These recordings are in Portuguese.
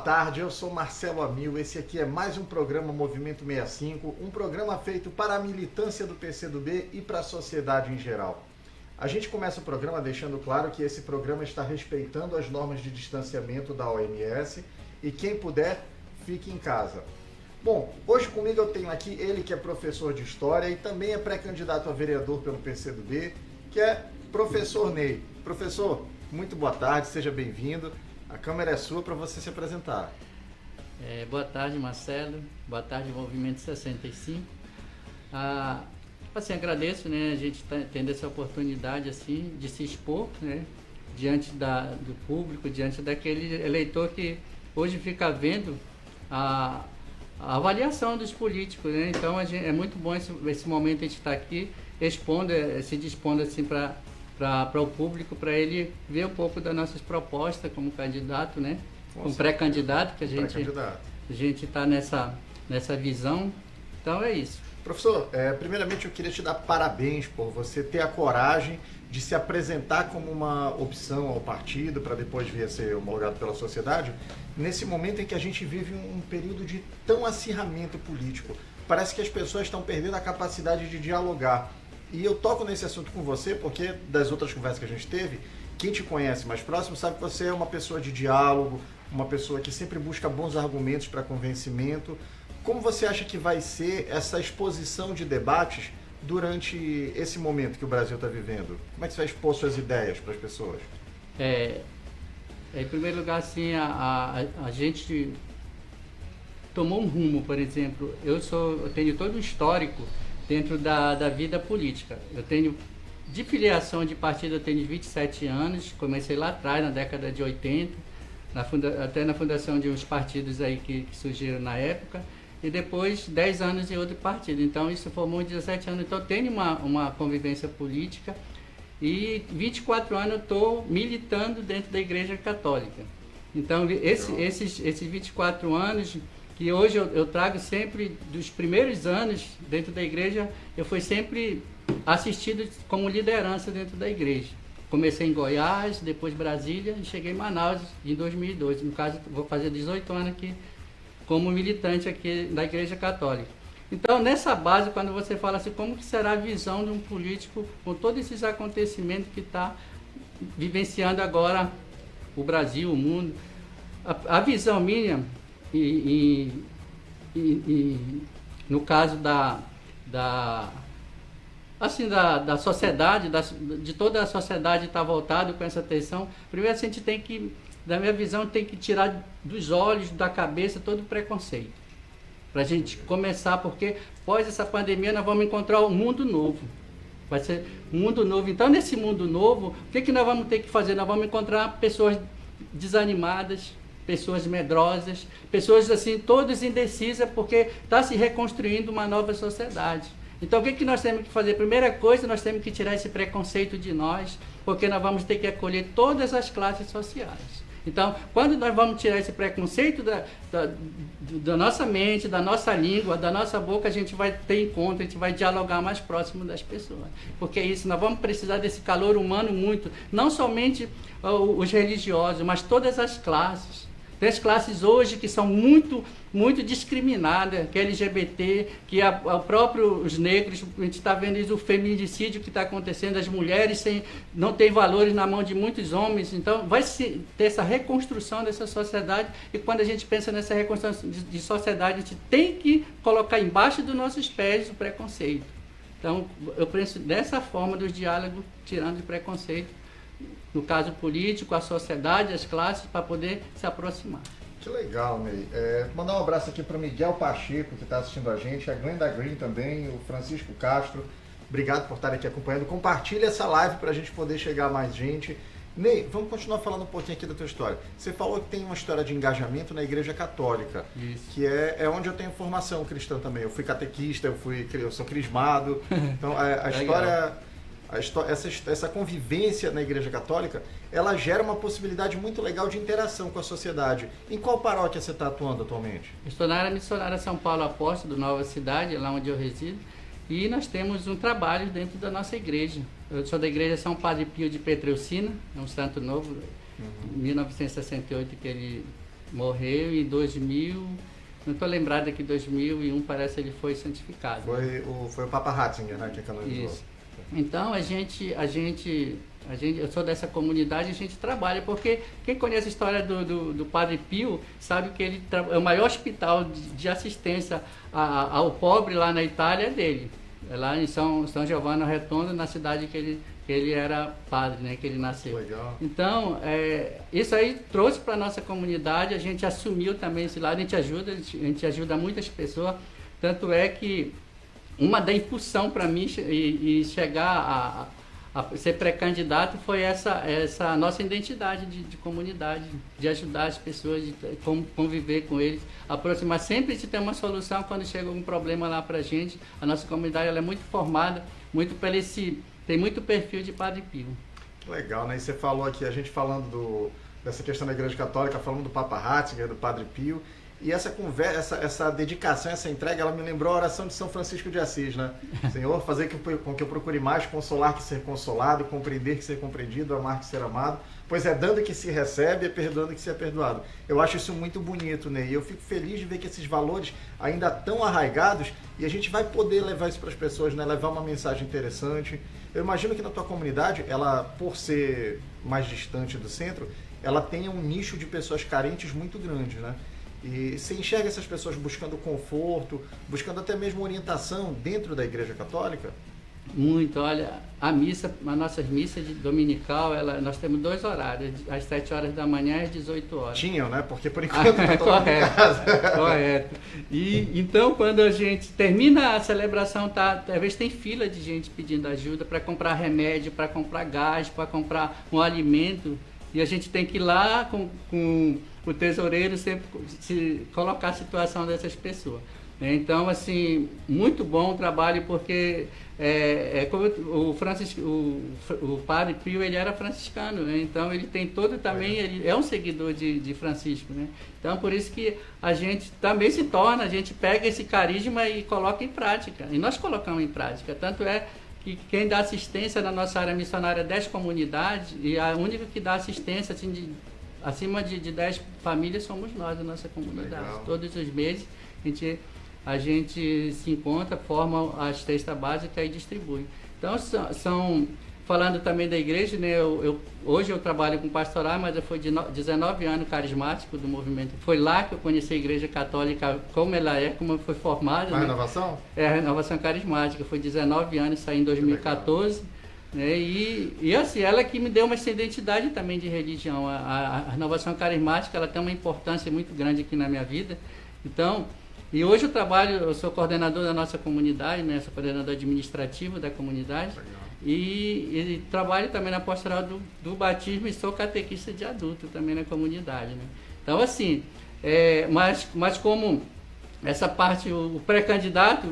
tarde, eu sou Marcelo Amil, esse aqui é mais um programa Movimento 65, um programa feito para a militância do PCdoB e para a sociedade em geral. A gente começa o programa deixando claro que esse programa está respeitando as normas de distanciamento da OMS e quem puder, fique em casa. Bom, hoje comigo eu tenho aqui ele que é professor de História e também é pré-candidato a vereador pelo PCdoB, que é professor Ney. Professor, muito boa tarde, seja bem-vindo. A câmera é sua para você se apresentar. Boa tarde, Marcelo. Boa tarde, Movimento 65. Agradeço, né, a gente tá tendo essa oportunidade assim, de se expor, né, diante do público, diante daquele eleitor que hoje fica vendo a avaliação dos políticos, né? Então é muito bom esse momento a gente estar aqui expondo, se dispondo assim para o público, para ele ver um pouco das nossas propostas como candidato, né? Como pré-candidato, que a gente está nessa visão. Então é isso. Professor, primeiramente eu queria te dar parabéns por você ter a coragem de se apresentar como uma opção ao partido para depois vir a ser homologado pela sociedade, nesse momento em que a gente vive um período de tão acirramento político. Parece que as pessoas estão perdendo a capacidade de dialogar. E eu toco nesse assunto com você porque das outras conversas que a gente teve, quem te conhece mais próximo sabe que você é uma pessoa de diálogo, uma pessoa que sempre busca bons argumentos para convencimento. Como você acha que vai ser essa exposição de debates durante esse momento que o Brasil está vivendo? Como é que você vai expor suas ideias para as pessoas? Em primeiro lugar, assim, a gente tomou um rumo, por exemplo. Eu tenho todo um histórico dentro da vida política. Eu tenho, de filiação de partido, eu tenho 27 anos, comecei lá atrás, na década de 80, até na fundação de uns partidos aí que surgiram na época, e depois 10 anos em outro partido. Então isso formou 17 anos. Então eu tenho uma convivência política e 24 anos eu estou militando dentro da Igreja Católica. Então esses 24 anos que hoje eu trago sempre, dos primeiros anos dentro da igreja, eu fui sempre assistido como liderança dentro da igreja. Comecei em Goiás, depois Brasília e cheguei em Manaus em 2002. No caso, vou fazer 18 anos aqui como militante aqui da Igreja Católica. Então, nessa base, quando você fala assim, como que será a visão de um político com todos esses acontecimentos que está vivenciando agora o Brasil, o mundo, a visão minha, no caso da sociedade, de toda a sociedade estar voltada com essa atenção, primeiro a gente tem que, da minha visão, tem que tirar dos olhos, da cabeça, todo o preconceito. Para a gente começar, porque após essa pandemia nós vamos encontrar um mundo novo. Vai ser um mundo novo. Então, nesse mundo novo, o que nós vamos ter que fazer? Nós vamos encontrar pessoas desanimadas, pessoas medrosas, pessoas assim, todas indecisas, porque está se reconstruindo uma nova sociedade. Então, o que nós temos que fazer? Primeira coisa, nós temos que tirar esse preconceito de nós, porque nós vamos ter que acolher todas as classes sociais. Então, quando nós vamos tirar esse preconceito da nossa mente, da nossa língua, da nossa boca, a gente vai ter encontro, a gente vai dialogar mais próximo das pessoas. Porque é isso, nós vamos precisar desse calor humano muito, não somente os religiosos, mas todas as classes. Tem as classes hoje que são muito, muito discriminadas, que é LGBT, que os negros, a gente está vendo isso, o feminicídio que está acontecendo, as mulheres não têm valores na mão de muitos homens. Então vai ter essa reconstrução dessa sociedade, e quando a gente pensa nessa reconstrução de sociedade, a gente tem que colocar embaixo dos nossos pés o preconceito. Então eu penso dessa forma dos diálogos, tirando o preconceito, no caso político, a sociedade, as classes, para poder se aproximar. Que legal, Ney. Mandar um abraço aqui para o Miguel Pacheco, que está assistindo a gente, a Glenda Green também, o Francisco Castro. Obrigado por estarem aqui acompanhando. Compartilha essa live para a gente poder chegar a mais gente. Ney, vamos continuar falando um pouquinho aqui da tua história. Você falou que tem uma história de engajamento na Igreja Católica. Isso. Que é onde eu tenho formação cristã também. Eu fui catequista, eu sou crismado. Então, a história... Essa convivência na Igreja Católica, ela gera uma possibilidade muito legal de interação com a sociedade. Em qual paróquia você está atuando atualmente? Estou na área missionária São Paulo Apóstolo, Nova Cidade, lá onde eu resido, e nós temos um trabalho dentro da nossa igreja. Eu sou da igreja São Padre Pio de Petreucina, é um santo novo, 1968 que ele Morreu em 2000, não estou lembrado aqui, 2001 parece que ele foi santificado. Foi o Papa Ratzinger, né, que canonizou. Isso. Então eu sou dessa comunidade, a gente trabalha, porque quem conhece a história do Padre Pio sabe que ele é o maior hospital de assistência ao pobre lá na Itália é dele. É lá em São Giovanni Rotondo, na cidade que ele era padre, né, que ele nasceu. Legal. Então, isso aí trouxe para a nossa comunidade, a gente assumiu também esse lado, a gente ajuda muitas pessoas, tanto é que uma da impulsão para mim e chegar a ser pré-candidato foi essa nossa identidade de comunidade, de ajudar as pessoas, de conviver com eles, aproximar, sempre de ter uma solução quando chega algum problema lá para a gente. A nossa comunidade ela é muito formada, tem muito perfil de Padre Pio. Legal, né? E você falou aqui, a gente falando dessa questão da Igreja Católica, falando do Papa Ratzinger, do Padre Pio, e essa conversa, essa dedicação, essa entrega, ela me lembrou a oração de São Francisco de Assis, né? Senhor, fazer com que eu procure mais consolar que ser consolado, compreender que ser compreendido, amar que ser amado, pois é dando que se recebe, é perdoando que se é perdoado. Eu acho isso muito bonito, né? E eu fico feliz de ver que esses valores ainda estão arraigados e a gente vai poder levar isso para as pessoas, né? Levar uma mensagem interessante. Eu imagino que na tua comunidade, ela, por ser mais distante do centro, ela tenha um nicho de pessoas carentes muito grande, né? E você enxerga essas pessoas buscando conforto, buscando até mesmo orientação dentro da Igreja Católica? Muito, olha, as nossas missas de dominical, nós temos 2 horários, às 7 horas da manhã e às 18 horas. Tinham, né? Porque por enquanto não estou em casa. Correto. E então, quando a gente termina a celebração, às vezes tem fila de gente pedindo ajuda para comprar remédio, para comprar gás, para comprar um alimento, e a gente tem que ir lá com o tesoureiro sempre se colocar a situação dessas pessoas. Então, assim, muito bom o trabalho, porque como o Padre Pio, ele era franciscano, né? Então ele tem todo também, ele é um seguidor de Francisco, né? Então, por isso que a gente também a gente pega esse carisma e coloca em prática, e nós colocamos em prática, tanto é que quem dá assistência na nossa área missionária é 10 comunidades, e a única que dá assistência, assim, acima de 10 famílias somos nós, da nossa comunidade. Legal. Todos os meses a gente se encontra, forma a cesta básica e distribui. Então, falando também da igreja, né, hoje eu trabalho com pastoral, mas eu fui 19 anos carismático do movimento. Foi lá que eu conheci a Igreja Católica, como ela é, como foi formada. A né? renovação? É, a renovação carismática. Foi 19 anos, saí em 2014. Né, e assim, ela que me deu essa identidade também de religião. A renovação carismática, ela tem uma importância muito grande aqui na minha vida. Então, e hoje eu sou coordenador da nossa comunidade, né, sou coordenador administrativo da comunidade. E trabalho também na pastoral do batismo e sou catequista de adulto também na comunidade. Né? Então, assim, mas como essa parte, o pré-candidato,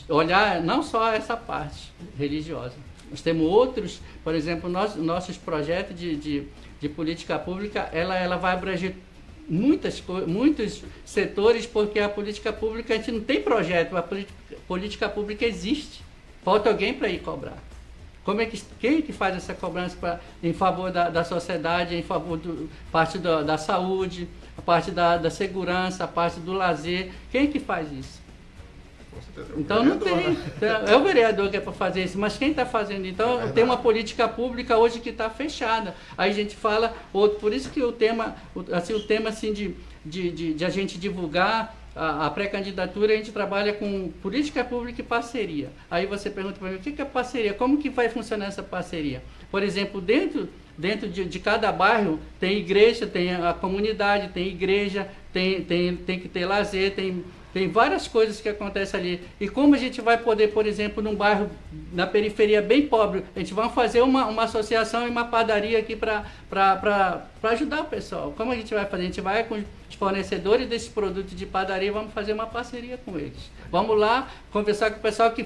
olhar não só essa parte religiosa. Nós temos outros, por exemplo, nossos projetos de política pública, ela vai abranger muitos setores, porque a política pública, a gente não tem projeto, a política pública existe. Falta alguém para ir cobrar. Quem que faz essa cobrança em favor da sociedade, em favor parte da saúde, a parte da segurança, a parte do lazer? Quem que faz isso? Então não tem. Né? É o vereador que é para fazer isso, mas quem está fazendo? Então tem uma política pública hoje que está fechada. Aí a gente fala, por isso que o tema assim, de a gente divulgar a pré-candidatura, a gente trabalha com política pública e parceria. Aí você pergunta para mim, o que é parceria? Como que vai funcionar essa parceria? Por exemplo, dentro de cada bairro tem igreja, tem a comunidade, tem igreja, tem que ter lazer, tem várias coisas que acontecem ali. E como a gente vai poder, por exemplo, num bairro, na periferia bem pobre, a gente vai fazer uma associação e uma padaria aqui para ajudar o pessoal. Como a gente vai fazer? A gente vai com os fornecedores desses produtos de padaria, vamos fazer uma parceria com eles. Vamos lá conversar com o pessoal que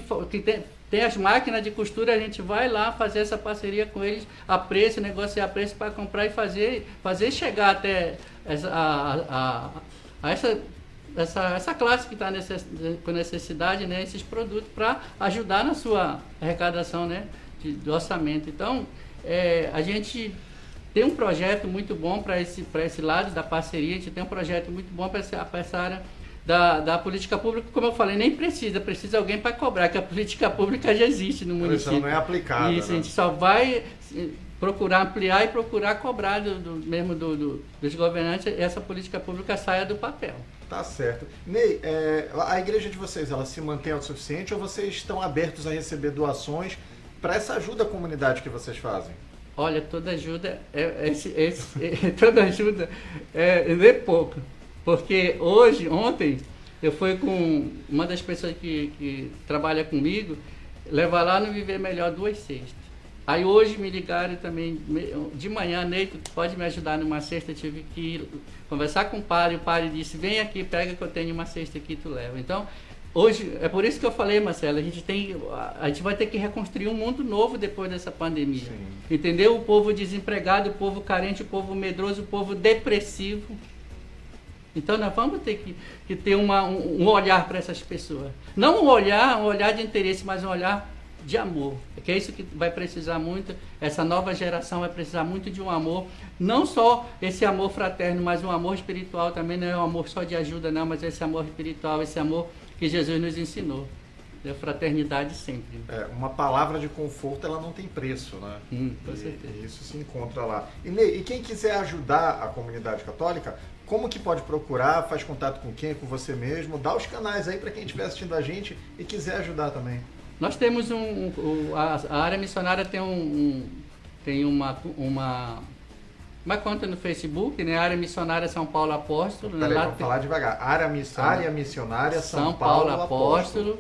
tem as máquinas de costura, a gente vai lá fazer essa parceria com eles, a preço, negociar preço para comprar e fazer chegar até essa classe que está com necessidade, né, esses produtos para ajudar na sua arrecadação, né, do orçamento. Então, a gente tem um projeto muito bom para esse lado da parceria, a gente tem um projeto muito bom para essa área da política pública, como eu falei, nem precisa alguém para cobrar, que a política pública já existe no município. Isso não é aplicada. Isso, né? a gente só vai procurar ampliar e procurar cobrar dos governantes essa política pública saia do papel. Tá certo. Ney, a igreja de vocês, ela se mantém autossuficiente ou vocês estão abertos a receber doações para essa ajuda à comunidade que vocês fazem? Olha, toda ajuda toda ajuda é pouco. Porque ontem, eu fui com uma das pessoas que trabalha comigo, levar lá no Viver Melhor 2 cestas. Aí hoje me ligaram também, de manhã, Ney, tu pode me ajudar numa cesta? Eu tive que ir conversar com o padre disse, vem aqui, pega que eu tenho uma cesta aqui, tu leva. Então, hoje, é por isso que eu falei, Marcelo, a gente vai ter que reconstruir um mundo novo depois dessa pandemia. Sim. Entendeu? O povo desempregado, o povo carente, o povo medroso, o povo depressivo. Então nós vamos ter que ter um olhar para essas pessoas. Não um olhar de interesse, mas um olhar de amor. Que é isso que vai precisar muito, essa nova geração vai precisar muito de um amor, não só esse amor fraterno, mas um amor espiritual também, não é um amor só de ajuda não, mas esse amor espiritual, esse amor que Jesus nos ensinou. A fraternidade sempre. Uma palavra de conforto, ela não tem preço, né? Com certeza. E isso se encontra lá. E quem quiser ajudar a comunidade católica, como que pode procurar? Faz contato com quem? Com você mesmo? Dá os canais aí para quem estiver assistindo a gente e quiser ajudar também. Nós temos a área missionária tem uma conta no Facebook, né? Área Missionária São Paulo Apóstolo. Peraí, lá vamos falar devagar. Área Missionária São Paulo Apóstolo.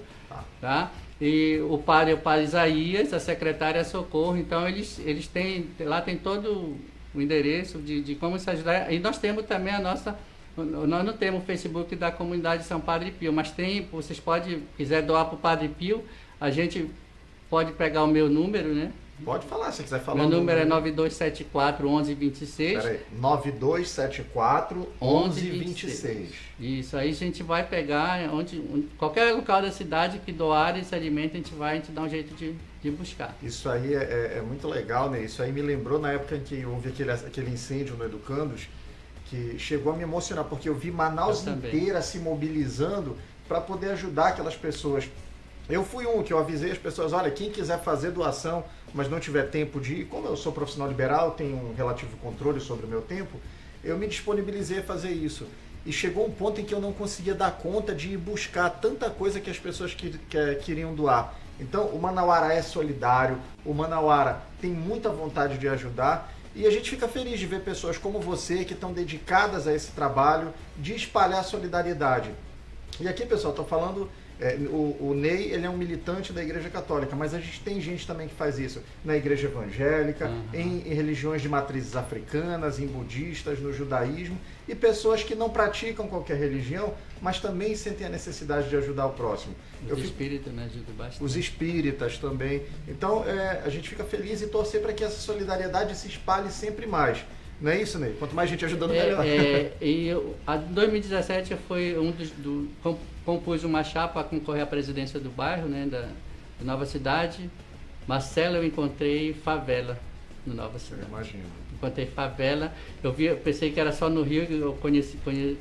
Tá? E o padre Isaías, a secretária Socorro. Então eles têm, lá tem todo o endereço de como se ajudar. E nós temos também nós não temos o Facebook da comunidade São Padre Pio, mas vocês podem, quiser doar para o Padre Pio, a gente pode pegar o meu número, né? Pode falar, se quiser falar. Meu número é 9274 1126. Peraí, 9274 1126. Isso, aí a gente vai pegar, qualquer local da cidade que doar esse alimento, a gente dá um jeito de buscar. Isso aí é muito legal, né? Isso aí me lembrou na época em que houve aquele incêndio no Educandos, que chegou a me emocionar, porque eu vi Manaus inteira se mobilizando para poder ajudar aquelas pessoas. Eu fui que eu avisei as pessoas, olha, quem quiser fazer doação, mas não tiver tempo de ir, como eu sou profissional liberal, tenho um relativo controle sobre o meu tempo, eu me disponibilizei a fazer isso. E chegou um ponto em que eu não conseguia dar conta de ir buscar tanta coisa que as pessoas queriam doar. Então, o Manauara é solidário, o Manauara tem muita vontade de ajudar, e a gente fica feliz de ver pessoas como você que estão dedicadas a esse trabalho de espalhar solidariedade. E aqui, pessoal, estou falando... o Ney, ele é um militante da Igreja Católica, mas a gente tem gente também que faz isso na Igreja Evangélica, em religiões de matrizes africanas, em budistas, no judaísmo, e pessoas que não praticam qualquer religião, mas também sentem a necessidade de ajudar o próximo. Os espíritas, né, ajudam bastante. Os espíritas também. Então, a gente fica feliz e torcer para que essa solidariedade se espalhe sempre mais. Não é isso, Ney? Quanto mais gente ajudando, melhor. Em 2017 foi compus uma chapa a concorrer à presidência do bairro, né, da Nova Cidade. Marcelo, eu encontrei favela no Nova Cidade. Eu imagino. Encontrei favela. Eu pensei que era só no Rio, eu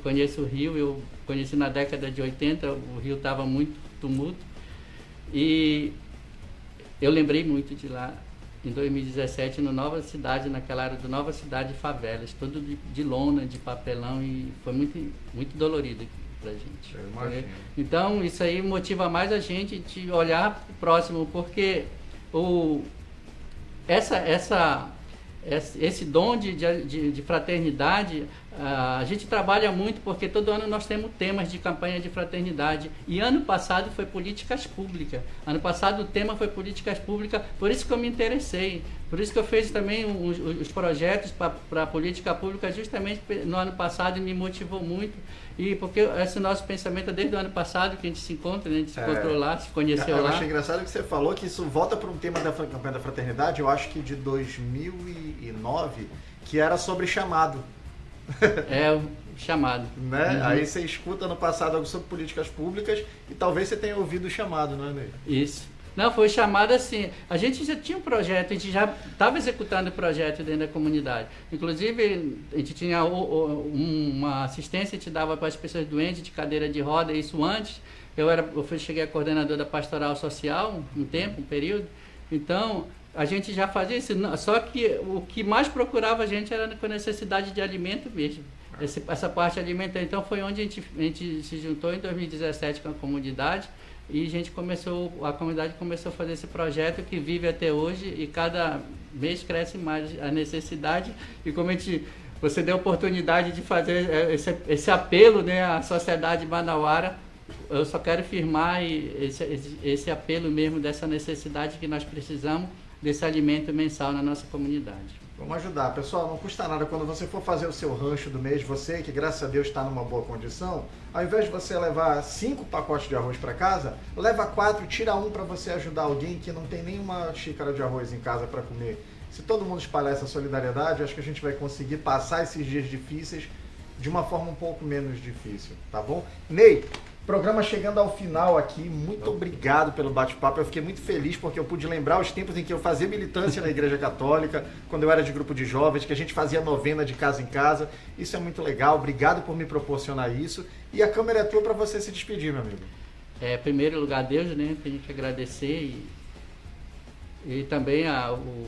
conheço o Rio, eu conheci na década de 80, o Rio estava muito tumulto. E eu lembrei muito de lá. Em 2017, no Nova Cidade, naquela área do Nova Cidade, favelas, tudo de lona, de papelão, e foi muito, muito dolorido aqui pra gente. Eu imagino. Então, isso aí motiva mais a gente de olhar pro próximo, porque esse dom de fraternidade, a gente trabalha muito porque todo ano nós temos temas de campanha de fraternidade, e ano passado foi políticas públicas. Ano passado o tema foi políticas públicas, por isso que eu me interessei, por isso que eu fiz também os projetos para a política pública justamente no ano passado, e me motivou muito, e porque esse nosso pensamento é desde o ano passado que a gente se encontra, né? A gente se encontrou lá, se conheceu lá. Eu achei engraçado que você falou que isso volta para um tema da campanha da fraternidade, eu acho que de 2009, que era sobre chamado. O chamado. Né? Uhum. Aí você escuta no passado algo sobre políticas públicas e talvez você tenha ouvido o chamado, não é, Ney? Isso. Não, foi chamada assim. A gente já tinha um projeto, a gente já estava executando o projeto dentro da comunidade. Inclusive, a gente tinha uma assistência, a gente dava para as pessoas doentes de cadeira de roda, isso antes. Cheguei a coordenador da pastoral social um período. Então, a gente já fazia isso. Só que o que mais procurava a gente era com necessidade de alimento mesmo. Essa parte alimentar. Então, foi onde a gente se juntou em 2017 com a comunidade. E a comunidade começou a fazer esse projeto que vive até hoje e cada mês cresce mais a necessidade. E como você deu a oportunidade de fazer esse apelo, né, à sociedade manauara, eu só quero firmar esse apelo mesmo dessa necessidade que nós precisamos desse alimento mensal na nossa comunidade. Vamos ajudar. Pessoal, não custa nada quando você for fazer o seu rancho do mês, você que graças a Deus está numa boa condição, ao invés de você levar 5 pacotes de arroz para casa, leva 4, tira um para você ajudar alguém que não tem nenhuma xícara de arroz em casa para comer. Se todo mundo espalhar essa solidariedade, acho que a gente vai conseguir passar esses dias difíceis de uma forma um pouco menos difícil, tá bom? Ney, programa chegando ao final aqui, muito obrigado pelo bate-papo, eu fiquei muito feliz porque eu pude lembrar os tempos em que eu fazia militância na Igreja Católica, quando eu era de grupo de jovens, que a gente fazia novena de casa em casa, isso é muito legal, obrigado por me proporcionar isso, e a câmera é tua para você se despedir, meu amigo. Em primeiro lugar, Deus, né, tem que agradecer e também o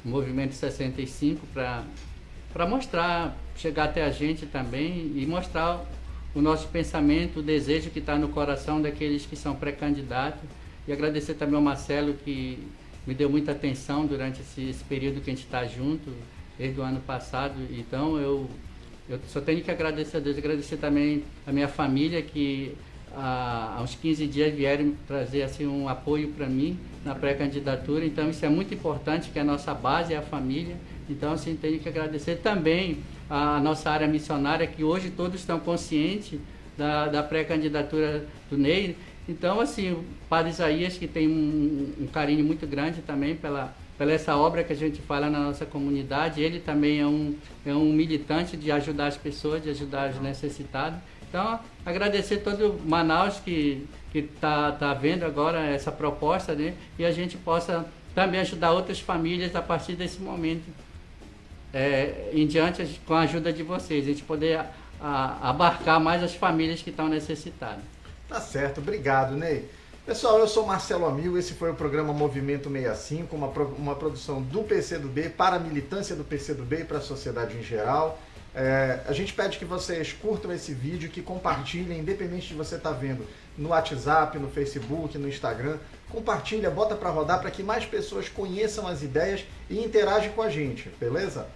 Movimento 65 para mostrar, chegar até a gente também e mostrar o nosso pensamento, o desejo que está no coração daqueles que são pré-candidatos. E agradecer também ao Marcelo, que me deu muita atenção durante esse período que a gente está junto, desde o ano passado. Então, eu só tenho que agradecer a Deus, agradecer também a minha família, que há uns 15 dias vieram trazer assim, um apoio para mim na pré-candidatura. Então, isso é muito importante, que a nossa base é a família. Então, assim, tenho que agradecer também a nossa área missionária, que hoje todos estão conscientes da pré-candidatura do Ney. Então, assim, o Padre Isaías, que tem um carinho muito grande também pela essa obra que a gente fala na nossa comunidade, ele também é um militante de ajudar as pessoas, de ajudar os necessitados. Então, agradecer todo Manaus que tá vendo agora essa proposta, né? E a gente possa também ajudar outras famílias a partir desse momento. Em diante, com a ajuda de vocês, a gente poder abarcar mais as famílias que estão necessitadas. Tá certo, obrigado, Ney. Pessoal, eu sou Marcelo Amil, esse foi o programa Movimento 65, uma produção do PCdoB para a militância do PCdoB e para a sociedade em geral. A gente pede que vocês curtam esse vídeo, que compartilhem, independente de você estar vendo no WhatsApp, no Facebook, no Instagram. Compartilha, bota para rodar para que mais pessoas conheçam as ideias e interagem com a gente, beleza?